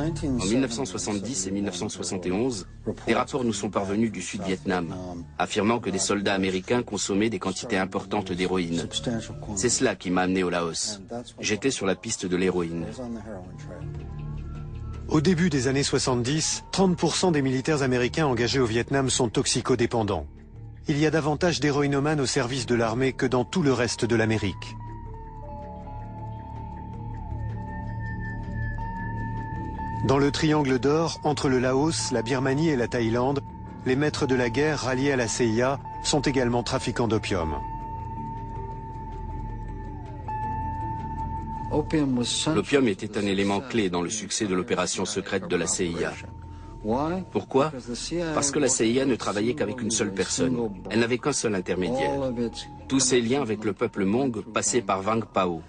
En 1970 et 1971, des rapports nous sont parvenus du Sud-Vietnam, affirmant que des soldats américains consommaient des quantités importantes d'héroïne. C'est cela qui m'a amené au Laos. J'étais sur la piste de l'héroïne. Au début des années 70, 30% des militaires américains engagés au Vietnam sont toxicodépendants. Il y a davantage d'héroïnomanes au service de l'armée que dans tout le reste de l'Amérique. Dans le triangle d'or, entre le Laos, la Birmanie et la Thaïlande, les maîtres de la guerre ralliés à la CIA sont également trafiquants d'opium. L'opium était un élément clé dans le succès de l'opération secrète de la CIA. Pourquoi? Parce que la CIA ne travaillait qu'avec une seule personne. Elle n'avait qu'un seul intermédiaire. Tous ses liens avec le peuple Hmong passaient par Vang Pao.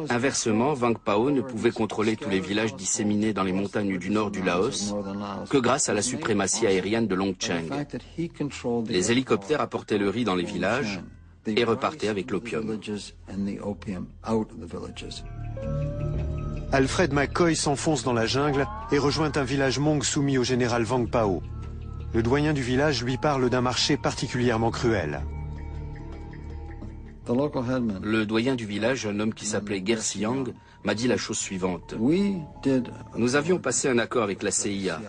Inversement, Vang Pao ne pouvait contrôler tous les villages disséminés dans les montagnes du nord du Laos que grâce à la suprématie aérienne de Long Cheng. Les hélicoptères apportaient le riz dans les villages et repartaient avec l'opium. Alfred McCoy s'enfonce dans la jungle et rejoint un village Hmong soumis au général Vang Pao. Le doyen du village lui parle d'un marché particulièrement cruel. Le doyen du village, un homme qui s'appelait Gersiang, m'a dit la chose suivante. Nous avions passé un accord avec la CIA.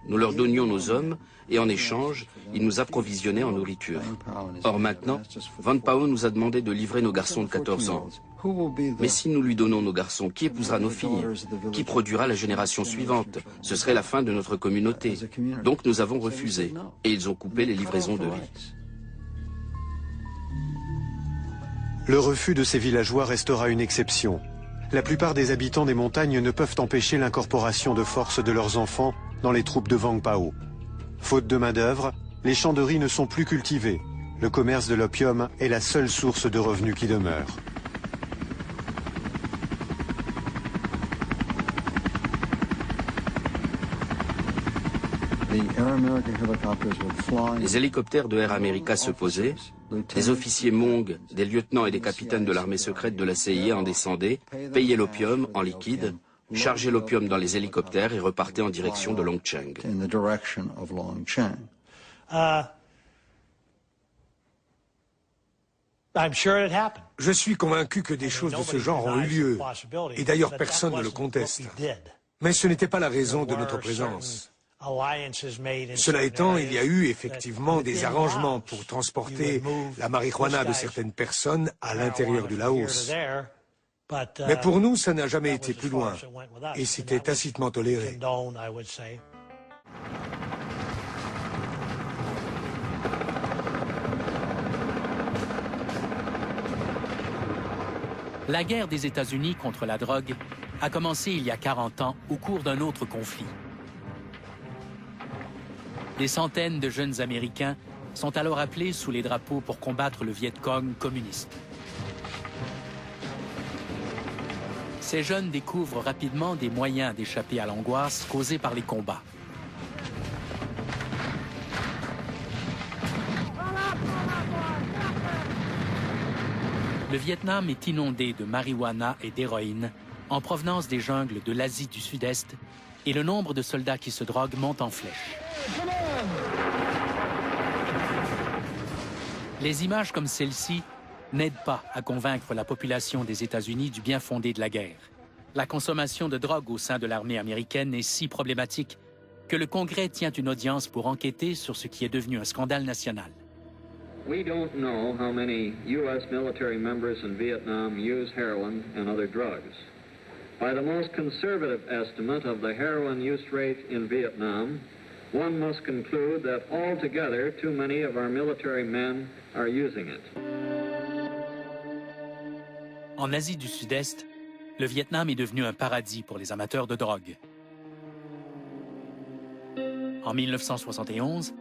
Nous leur donnions nos hommes et en échange, ils nous approvisionnaient en nourriture. Or maintenant, Vang Pao nous a demandé de livrer nos garçons de 14 ans. Mais si nous lui donnons nos garçons, qui épousera nos filles? Qui produira la génération suivante? Ce serait la fin de notre communauté. Donc nous avons refusé et ils ont coupé les livraisons de riz. Le refus de ces villageois restera une exception. La plupart des habitants des montagnes ne peuvent empêcher l'incorporation de force de leurs enfants dans les troupes de Vang Pao. Faute de main-d'œuvre, les champs de riz ne sont plus cultivés. Le commerce de l'opium est la seule source de revenus qui demeure. Les hélicoptères de Air America se posaient, les officiers Hmong, des lieutenants et des capitaines de l'armée secrète de la CIA en descendaient, payaient l'opium en liquide, chargeaient l'opium dans les hélicoptères et repartaient en direction de Long Cheng. Je suis convaincu que des choses de ce genre ont eu lieu, et d'ailleurs personne ne le conteste. Mais ce n'était pas la raison de notre présence. Cela étant, il y a eu effectivement des arrangements pour transporter la marijuana de certaines personnes à l'intérieur du Laos. Mais pour nous, ça n'a jamais été plus loin, et c'était tacitement toléré. La guerre des États-Unis contre la drogue a commencé il y a 40 ans au cours d'un autre conflit. Des centaines de jeunes Américains sont alors appelés sous les drapeaux pour combattre le Viet Cong communiste. Ces jeunes découvrent rapidement des moyens d'échapper à l'angoisse causée par les combats. Le Vietnam est inondé de marijuana et d'héroïne en provenance des jungles de l'Asie du Sud-Est et le nombre de soldats qui se droguent monte en flèche. Les images comme celle-ci n'aident pas à convaincre la population des États-Unis du bien fondé de la guerre. La consommation de drogue au sein de l'armée américaine est si problématique que le Congrès tient une audience pour enquêter sur ce qui est devenu un scandale national. We don't know how many U.S. military members in Vietnam use heroin and other drugs. By the most conservative estimate of the heroin use rate in Vietnam, one must conclude that altogether too many of our military men are using it. En Asie du Sud-Est, le Vietnam est devenu un paradis pour les amateurs de drogue. En 1971,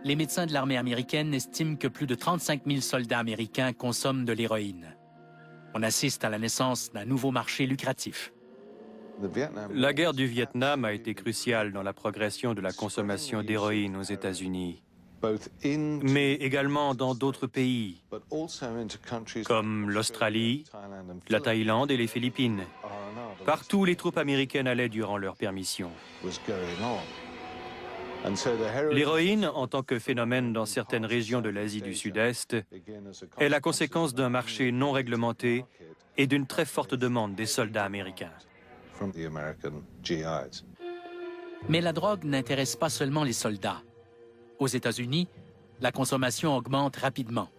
les médecins de l'armée américaine estiment que plus de 35 000 soldats américains consomment de l'héroïne. On assiste à la naissance d'un nouveau marché lucratif. La guerre du Vietnam a été cruciale dans la progression de la consommation d'héroïne aux États-Unis, mais également dans d'autres pays, comme l'Australie, la Thaïlande et les Philippines. Partout, les troupes américaines allaient durant leur permission. L'héroïne, en tant que phénomène dans certaines régions de l'Asie du Sud-Est, est la conséquence d'un marché non réglementé et d'une très forte demande des soldats américains. Mais la drogue n'intéresse pas seulement les soldats. Aux États-Unis, la consommation augmente rapidement.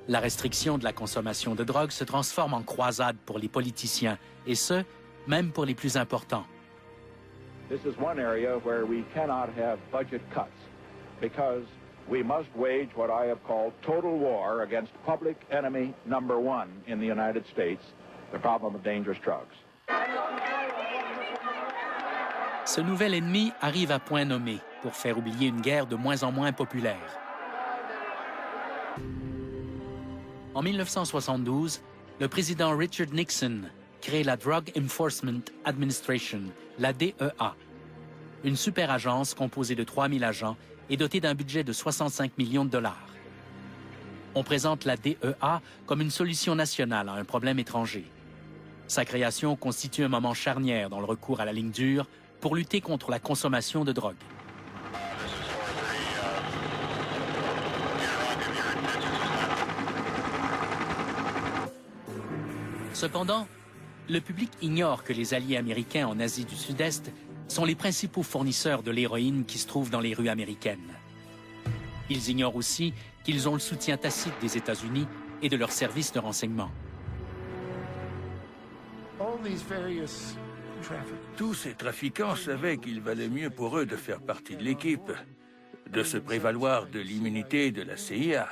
La restriction de la consommation de drogue se transforme en croisade pour les politiciens, et ce, même pour les plus importants. This is one area where we cannot have budget cuts because we must wage what I have called total war against public enemy number one in the United States, the problem of dangerous drugs. Ce nouvel ennemi arrive à point nommé pour faire oublier une guerre de moins en moins populaire. En 1972, le président Richard Nixon crée la Drug Enforcement Administration, la DEA, une super agence composée de 3000 agents et dotée d'un budget de 65 millions de dollars. On présente la DEA comme une solution nationale à un problème étranger. Sa création constitue un moment charnière dans le recours à la ligne dure pour lutter contre la consommation de drogue. Cependant, le public ignore que les alliés américains en Asie du Sud-Est sont les principaux fournisseurs de l'héroïne qui se trouvent dans les rues américaines. Ils ignorent aussi qu'ils ont le soutien tacite des États-Unis et de leurs services de renseignement. Tous ces trafiquants savaient qu'il valait mieux pour eux de faire partie de l'équipe, de se prévaloir de l'immunité de la CIA.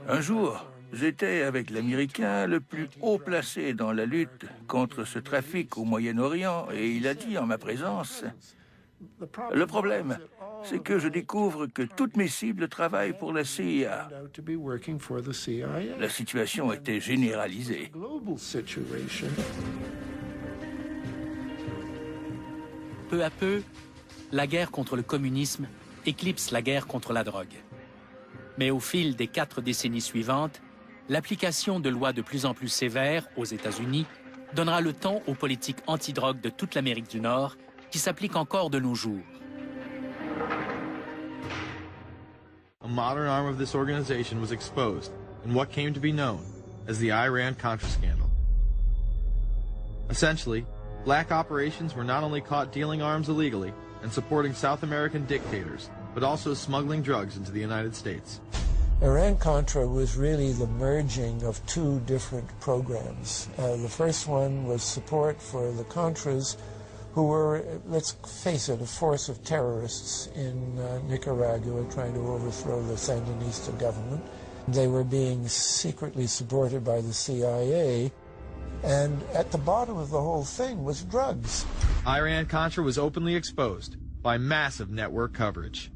Un jour, j'étais avec l'Américain le plus haut placé dans la lutte contre ce trafic au Moyen-Orient et il a dit en ma présence, « Le problème, c'est que je découvre que toutes mes cibles travaillent pour la CIA. » La situation était généralisée. Peu à peu, la guerre contre le communisme éclipse la guerre contre la drogue. Mais au fil des 4 décennies suivantes, l'application de lois de plus en plus sévères aux États-Unis donnera le ton aux politiques anti-drogue de toute l'Amérique du Nord qui s'appliquent encore de nos jours. A modern arm of this organization was exposed in what came to be known as the Iran-Contra scandal. Essentially, black operations were not only caught dealing arms illegally and supporting South American dictators, but also smuggling drugs into the United States. Iran-Contra was really the merging of 2 different programs. The first one was support for the Contras, who were, let's face it, a force of terrorists in Nicaragua trying to overthrow the Sandinista government. They were being secretly supported by the CIA, and at the bottom of the whole thing was drugs. Iran-Contra was openly exposed by massive network coverage.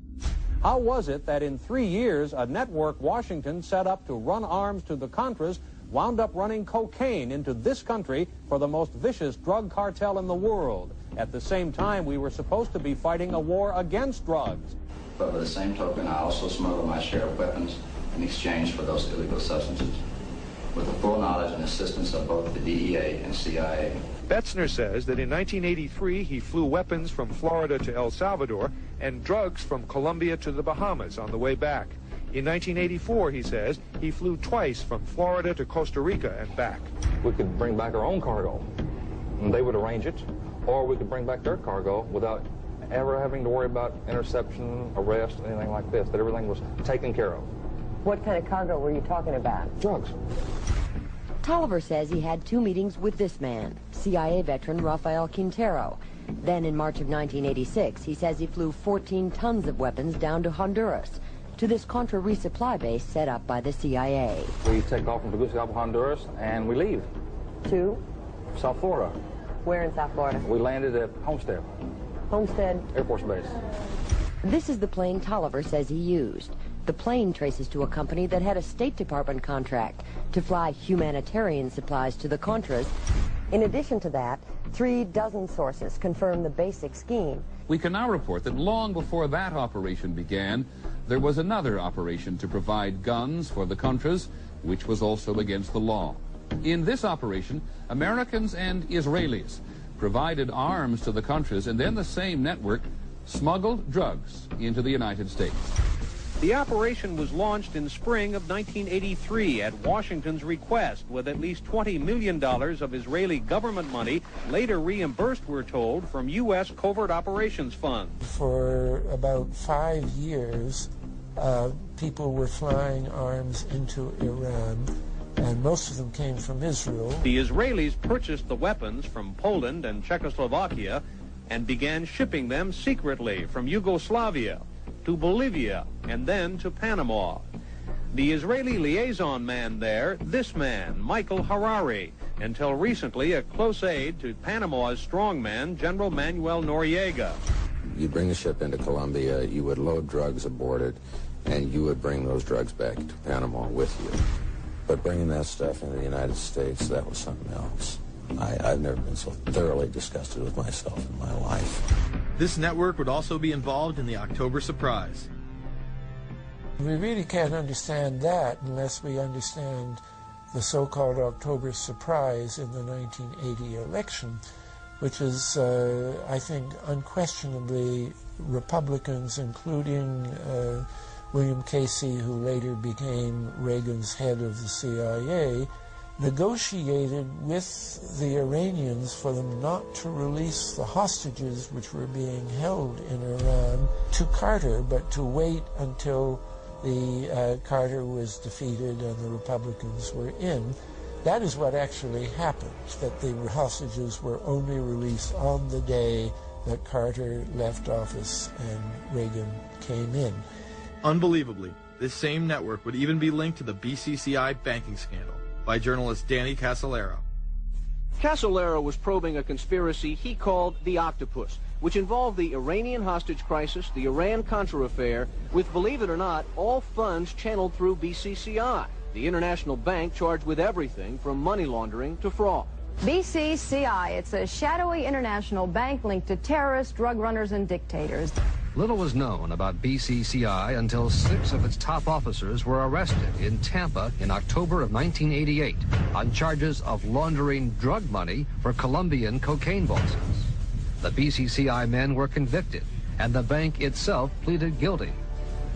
How was it that in 3 years, a network Washington set up to run arms to the Contras wound up running cocaine into this country for the most vicious drug cartel in the world? At the same time, we were supposed to be fighting a war against drugs. But by the same token, I also smuggle my share of weapons in exchange for those illegal substances, with the full knowledge and assistance of both the DEA and CIA. Betzner says that in 1983 he flew weapons from Florida to El Salvador and drugs from Colombia to the Bahamas on the way back. In 1984, he says, he flew twice from Florida to Costa Rica and back. We could bring back our own cargo, and they would arrange it, or we could bring back their cargo without ever having to worry about interception, arrest, anything like this, that everything was taken care of. What kind of cargo were you talking about? Drugs. Tolliver says he had 2 meetings with this man, CIA veteran Rafael Quintero. Then in March of 1986, he says he flew 14 tons of weapons down to Honduras, to this Contra resupply base set up by the CIA. We take off from Tegucigalpa, Honduras, and we leave. To? South Florida. Where in South Florida? We landed at Homestead. Homestead? Air Force Base. This is the plane Tolliver says he used. The plane traces to a company that had a State Department contract to fly humanitarian supplies to the Contras. In addition to that, 3 dozen sources confirm the basic scheme. We can now report that long before that operation began, there was another operation to provide guns for the Contras, which was also against the law. In this operation, Americans and Israelis provided arms to the Contras, and then the same network smuggled drugs into the United States. The operation was launched in spring of 1983 at Washington's request, with at least $20 million of Israeli government money later reimbursed, we're told, from U.S. covert operations funds. For about 5 years, people were flying arms into Iran, and most of them came from Israel. The Israelis purchased the weapons from Poland and Czechoslovakia and began shipping them secretly from Yugoslavia to Bolivia, and then to Panama. The Israeli liaison man there, this man, Michael Harari, until recently a close aide to Panama's strongman, General Manuel Noriega. You'd bring the ship into Colombia, you would load drugs aboard it, and you would bring those drugs back to Panama with you. But bringing that stuff into the United States, that was something else. I've never been so thoroughly disgusted with myself in my life. This network would also be involved in the October surprise. We really can't understand that unless we understand the so-called October surprise in the 1980 election, which is, I think, unquestionably Republicans, including William Casey, who later became Reagan's head of the CIA, negotiated with the Iranians for them not to release the hostages which were being held in Iran to Carter, but to wait until the Carter was defeated and the Republicans were in. That is what actually happened, that the hostages were only released on the day that Carter left office and Reagan came in. Unbelievably, this same network would even be linked to the BCCI banking scandal by journalist Danny Casolaro. Casolaro was probing a conspiracy he called the Octopus, which involved the Iranian hostage crisis, the Iran-Contra affair, with, believe it or not, all funds channeled through BCCI, the international bank charged with everything from money laundering to fraud. BCCI, it's a shadowy international bank linked to terrorists, drug runners, and dictators. Little was known about BCCI until 6 of its top officers were arrested in Tampa in October of 1988 on charges of laundering drug money for Colombian cocaine bosses. The BCCI men were convicted, and the bank itself pleaded guilty.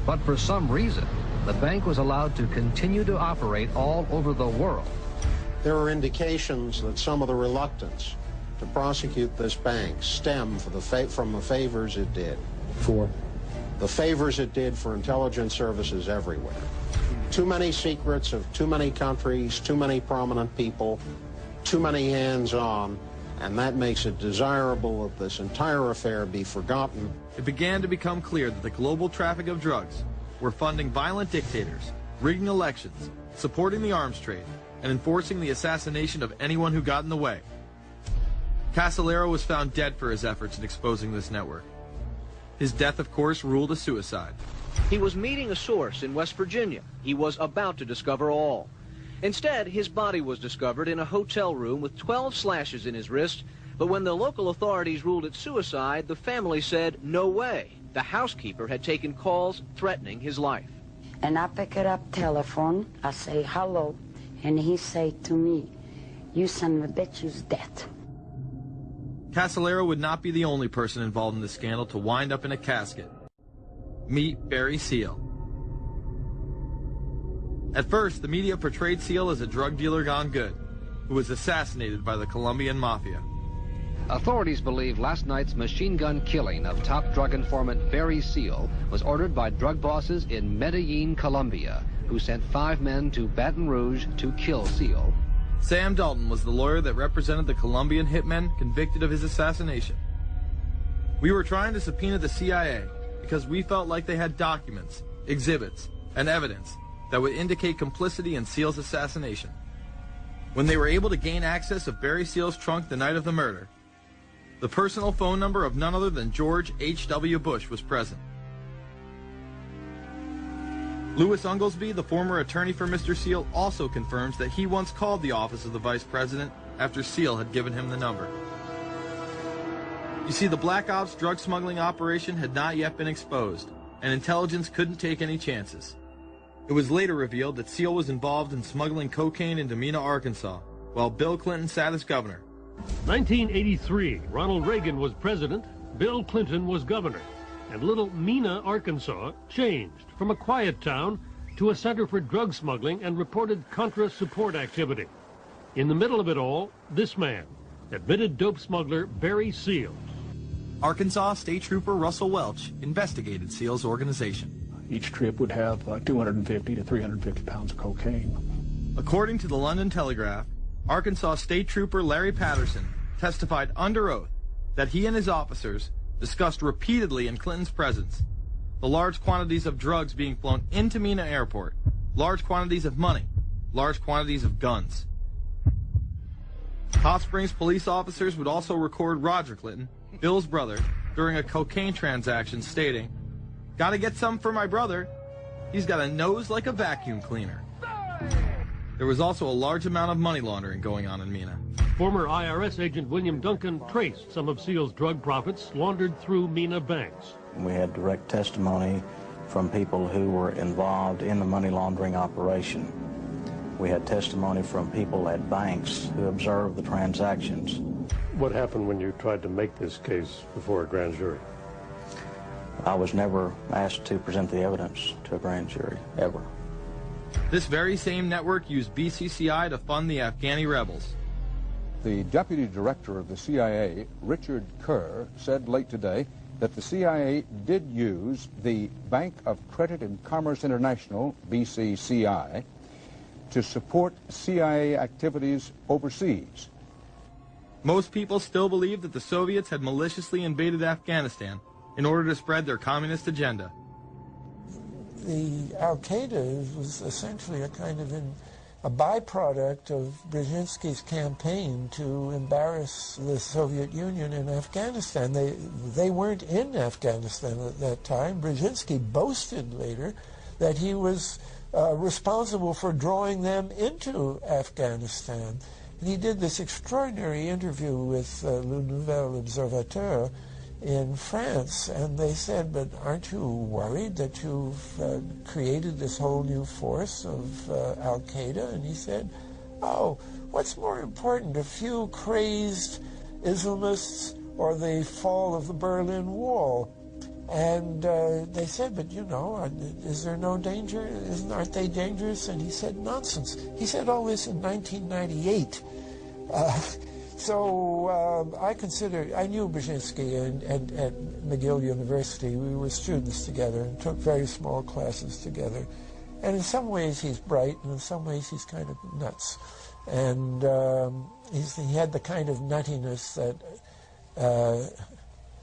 But for some reason, the bank was allowed to continue to operate all over the world. There are indications that some of the reluctance to prosecute this bank stem from the favors it did. For? The favors it did for intelligence services everywhere. Too many secrets of too many countries, too many prominent people, too many hands-on, and that makes it desirable that this entire affair be forgotten. It began to become clear that the global traffic of drugs were funding violent dictators, rigging elections, supporting the arms trade, and enforcing the assassination of anyone who got in the way. Casolaro was found dead for his efforts in exposing this network. His death, of course, ruled a suicide. He was meeting a source in West Virginia. He was about to discover all. Instead, his body was discovered in a hotel room with 12 slashes in his wrist, but when the local authorities ruled it suicide, the family said, no way. The housekeeper had taken calls threatening his life. And I pick it up telephone, I say hello, and he say to me, you son of a bitch, you's dead. Casolaro would not be the only person involved in the scandal to wind up in a casket. Meet Barry Seal. At first, the media portrayed Seal as a drug dealer gone good, who was assassinated by the Colombian mafia. Authorities believe last night's machine gun killing of top drug informant Barry Seal was ordered by drug bosses in Medellin, Colombia, who sent 5 men to Baton Rouge to kill Seal. Sam Dalton was the lawyer that represented the Colombian hitmen convicted of his assassination. We were trying to subpoena the CIA because we felt like they had documents, exhibits, and evidence that would indicate complicity in Seal's assassination. When they were able to gain access of Barry Seal's trunk the night of the murder, the personal phone number of none other than George H.W. Bush was present. Louis Unglesby, the former attorney for Mr. Seal, also confirms that he once called the office of the vice president after Seal had given him the number. You see, the Black Ops drug smuggling operation had not yet been exposed, and intelligence couldn't take any chances. It was later revealed that Seal was involved in smuggling cocaine into Mena, Arkansas, while Bill Clinton sat as governor. 1983, Ronald Reagan was president, Bill Clinton was governor, and little Mena, Arkansas changed from a quiet town to a center for drug smuggling and reported Contra support activity. In the middle of it all, this man, admitted dope smuggler Barry Seal. Arkansas State Trooper Russell Welch investigated Seal's organization. Each trip would have 250 to 350 pounds of cocaine. According to the London Telegraph, Arkansas State Trooper Larry Patterson testified under oath that he and his officers discussed repeatedly in Clinton's presence the large quantities of drugs being flown into Mena Airport, large quantities of money, large quantities of guns. Hot Springs police officers would also record Roger Clinton, Bill's brother, during a cocaine transaction stating, "Gotta get some for my brother. He's got a nose like a vacuum cleaner." There was also a large amount of money laundering going on in Mena. Former IRS agent William Duncan traced some of Seal's drug profits laundered through Mena banks. We had direct testimony from people who were involved in the money laundering operation. We had testimony from people at banks who observed the transactions. What happened when you tried to make this case before a grand jury? I was never asked to present the evidence to a grand jury, ever. This very same network used BCCI to fund the Afghani rebels. The deputy director of the CIA, Richard Kerr, said late today that the CIA did use the Bank of Credit and Commerce International, BCCI, to support CIA activities overseas. Most people still believe that the Soviets had maliciously invaded Afghanistan in order to spread their communist agenda. The Al-Qaeda was essentially a kind of a byproduct of Brzezinski's campaign to embarrass the Soviet Union in Afghanistan. They weren't in Afghanistan at that time. Brzezinski boasted later that he was responsible for drawing them into Afghanistan. And he did this extraordinary interview with Le Nouvel Observateur in France, and they said, "But aren't you worried that you've created this whole new force of Al-Qaeda?" And he said, "Oh, what's more important, a few crazed Islamists or the fall of the Berlin Wall?" And they said, "But you know, is there no danger? Aren't they dangerous?" And he said, "Nonsense." He said all this in 1998. So I knew Brzezinski at McGill University. We were students together and took very small classes together. And in some ways he's bright, and in some ways he's kind of nuts. And he had the kind of nuttiness that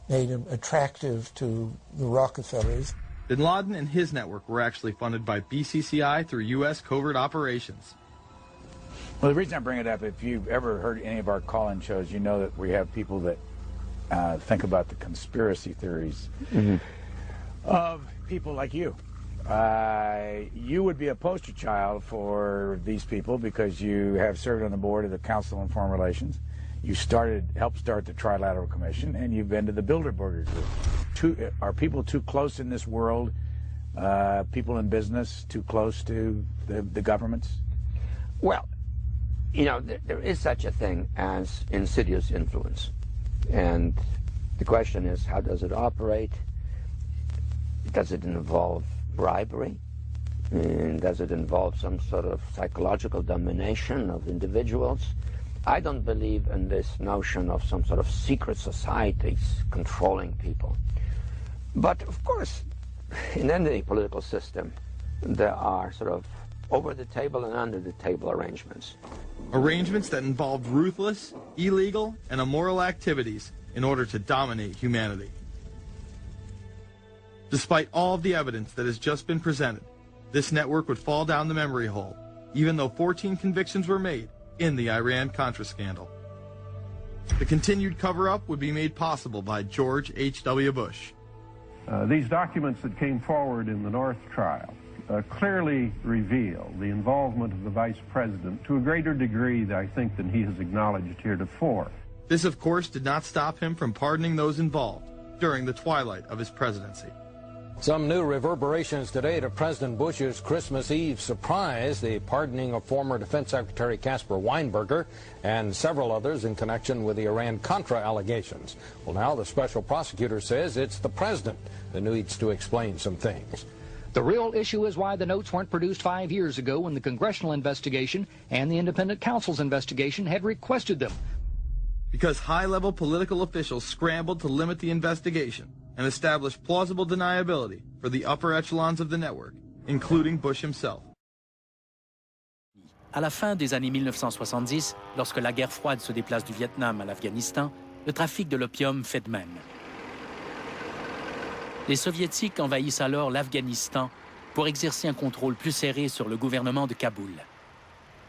made him attractive to the Rockefellers. Bin Laden and his network were actually funded by BCCI through U.S. covert operations. Well, the reason I bring it up, if you've ever heard any of our call-in shows, you know that we have people that think about the conspiracy theories of people like you. You would be a poster child for these people because you have served on the board of the Council on Foreign Relations. You helped start the Trilateral Commission, and you've been to the Bilderberger Group. Are people too close in this world, people in business, too close to the governments? Well, you know, there is such a thing as insidious influence. And the question is, how does it operate? Does it involve bribery? And does it involve some sort of psychological domination of individuals? I don't believe in this notion of some sort of secret societies controlling people. But of course, in any political system, there are sort of over-the-table and under-the-table arrangements. Arrangements that involved ruthless, illegal, and immoral activities in order to dominate humanity. Despite all of the evidence that has just been presented, this network would fall down the memory hole, even though 14 convictions were made in the Iran-Contra scandal. The continued cover-up would be made possible by George H.W. Bush. These documents that came forward in the North trial clearly reveal the involvement of the vice president to a greater degree, I think, than he has acknowledged heretofore. This, of course, did not stop him from pardoning those involved during the twilight of his presidency. Some new reverberations today to President Bush's Christmas Eve surprise, the pardoning of former Defense Secretary Caspar Weinberger and several others in connection with the Iran-Contra allegations. Well, now the special prosecutor says it's the president that needs to explain some things. The real issue is why the notes weren't produced 5 years ago when the congressional investigation and the independent counsel's investigation had requested them. Because high-level political officials scrambled to limit the investigation and establish plausible deniability for the upper echelons of the network, including Bush himself. À la fin des années 1970, lorsque la guerre froide se déplace du Vietnam à l'Afghanistan, le trafic de l'opium fait de même. Les Soviétiques envahissent alors l'Afghanistan pour exercer un contrôle plus serré sur le gouvernement de Kaboul.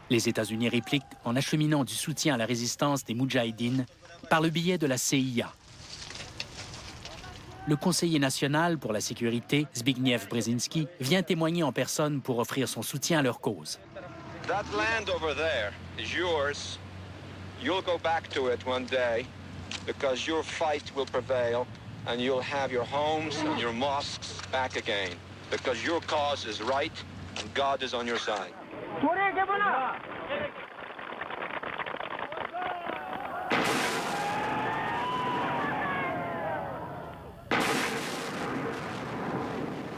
Les États-Unis répliquent en acheminant du soutien à la résistance des Moudjahidines par le biais de la CIA. Le conseiller national pour la sécurité, Zbigniew Brzezinski, vient témoigner en personne pour offrir son soutien à leur cause. That land over there is yours. You'll go back to it one day because your fight will prevail and you'll have your homes and your mosques back again because your cause is right and God is on your side.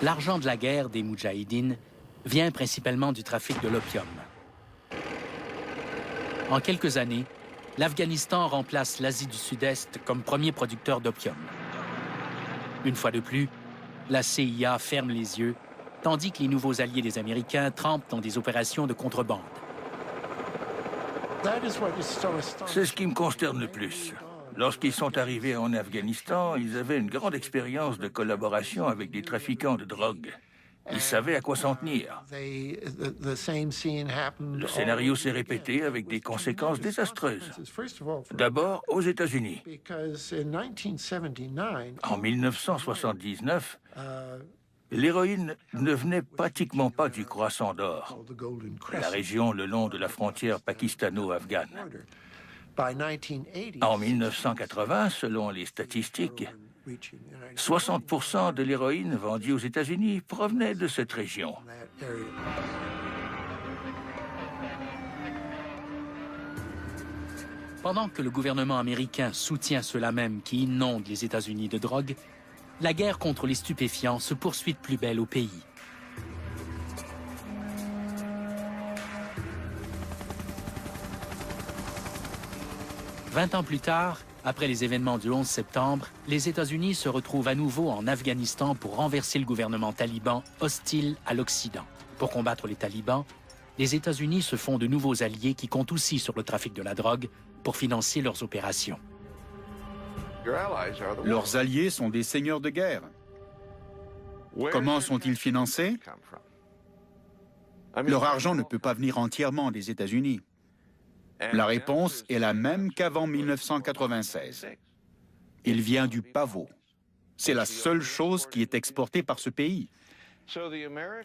L'argent de la guerre des Moudjahidines vient principalement du trafic de l'opium. En quelques années, l'Afghanistan remplace l'Asie du Sud-Est comme premier producteur d'opium. Une fois de plus, la CIA ferme les yeux, tandis que les nouveaux alliés des Américains trempent dans des opérations de contrebande. C'est ce qui me consterne le plus. Lorsqu'ils sont arrivés en Afghanistan, ils avaient une grande expérience de collaboration avec des trafiquants de drogue. Ils savaient à quoi s'en tenir. Le scénario s'est répété avec des conséquences désastreuses. D'abord aux États-Unis. En 1979, l'héroïne ne venait pratiquement pas du Croissant d'Or, la région le long de la frontière pakistano-afghane. En 1980, selon les statistiques, 60% de l'héroïne vendue aux États-Unis provenait de cette région. Pendant que le gouvernement américain soutient ceux-là même qui inondent les États-Unis de drogue, la guerre contre les stupéfiants se poursuit de plus belle au pays. « 20 ans plus tard, après les événements du 11 septembre, les États-Unis se retrouvent à nouveau en Afghanistan pour renverser le gouvernement taliban hostile à l'Occident. Pour combattre les talibans, les États-Unis se font de nouveaux alliés qui comptent aussi sur le trafic de la drogue pour financer leurs opérations. Leurs alliés sont des seigneurs de guerre. Comment sont-ils financés? Leur argent ne peut pas venir entièrement des États-Unis. La réponse est la même qu'avant 1996. Il vient du pavot. C'est la seule chose qui est exportée par ce pays.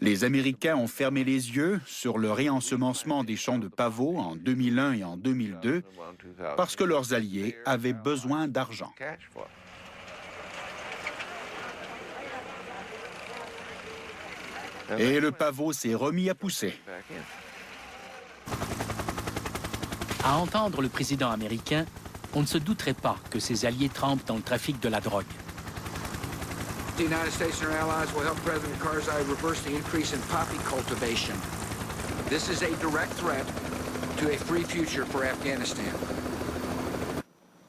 Les Américains ont fermé les yeux sur le réensemencement des champs de pavot en 2001 et en 2002 parce que leurs alliés avaient besoin d'argent. Et le pavot s'est remis à pousser. À entendre le président américain, on ne se douterait pas que ses alliés trempent dans le trafic de la drogue. The United States and their allies will help President Karzai reverse the increase in poppy cultivation. This is a direct threat to a free future for Afghanistan.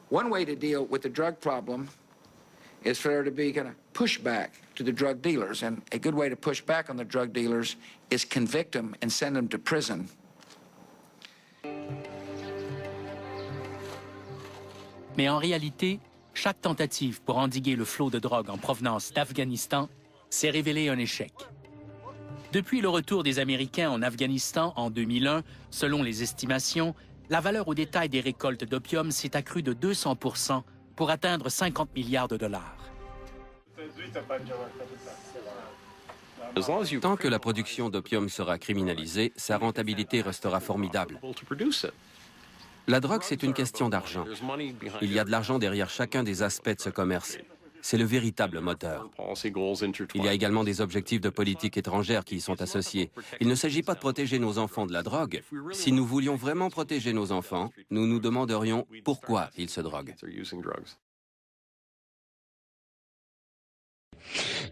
One way to deal with the drug problem is for there to be kind of pushback to the drug dealers. And a good way to push back on the drug dealers is convict them and send them to prison. Mais en réalité, chaque tentative pour endiguer le flot de drogue en provenance d'Afghanistan s'est révélée un échec. Depuis le retour des Américains en Afghanistan en 2001, selon les estimations, la valeur au détail des récoltes d'opium s'est accrue de 200% pour atteindre 50 milliards de dollars. Tant que la production d'opium sera criminalisée, sa rentabilité restera formidable. La drogue, c'est une question d'argent. Il y a de l'argent derrière chacun des aspects de ce commerce. C'est le véritable moteur. Il y a également des objectifs de politique étrangère qui y sont associés. Il ne s'agit pas de protéger nos enfants de la drogue. Si nous voulions vraiment protéger nos enfants, nous nous demanderions pourquoi ils se droguent.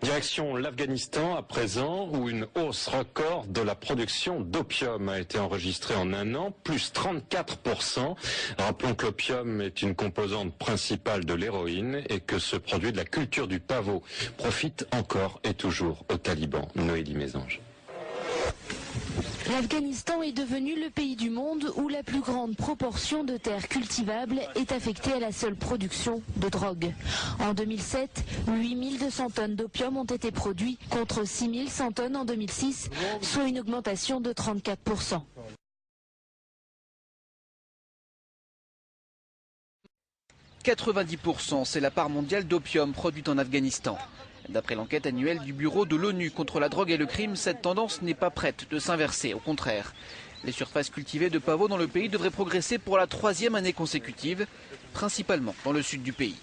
Direction l'Afghanistan à présent, où une hausse record de la production d'opium a été enregistrée en un an, plus 34%. Rappelons que l'opium est une composante principale de l'héroïne et que ce produit de la culture du pavot profite encore et toujours aux talibans. Noélie Mésange. L'Afghanistan est devenu le pays du monde où la plus grande proportion de terres cultivables est affectée à la seule production de drogue. En 2007, 8200 tonnes d'opium ont été produites contre 6100 tonnes en 2006, soit une augmentation de 34%. « 90%, c'est la part mondiale d'opium produite en Afghanistan. D'après l'enquête annuelle du Bureau de l'ONU contre la drogue et le crime, cette tendance n'est pas prête de s'inverser, au contraire. Les surfaces cultivées de pavots dans le pays devraient progresser pour la 3e année consécutive, principalement dans le sud du pays.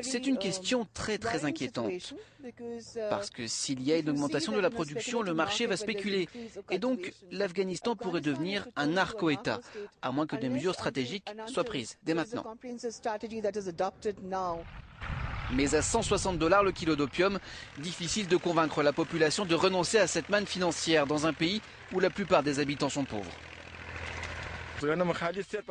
C'est une question très inquiétante, parce que s'il y a une augmentation de la production, le marché va spéculer. Et donc, l'Afghanistan pourrait devenir un narco-État, à moins que des mesures stratégiques soient prises dès maintenant. Mais à $160 le kilo d'opium, difficile de convaincre la population de renoncer à cette manne financière dans un pays où la plupart des habitants sont pauvres.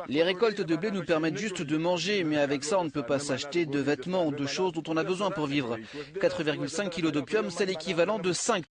Les récoltes de blé nous permettent juste de manger, mais avec ça, on ne peut pas s'acheter de vêtements ou de choses dont on a besoin pour vivre. 4,5 kg d'opium, c'est l'équivalent de 5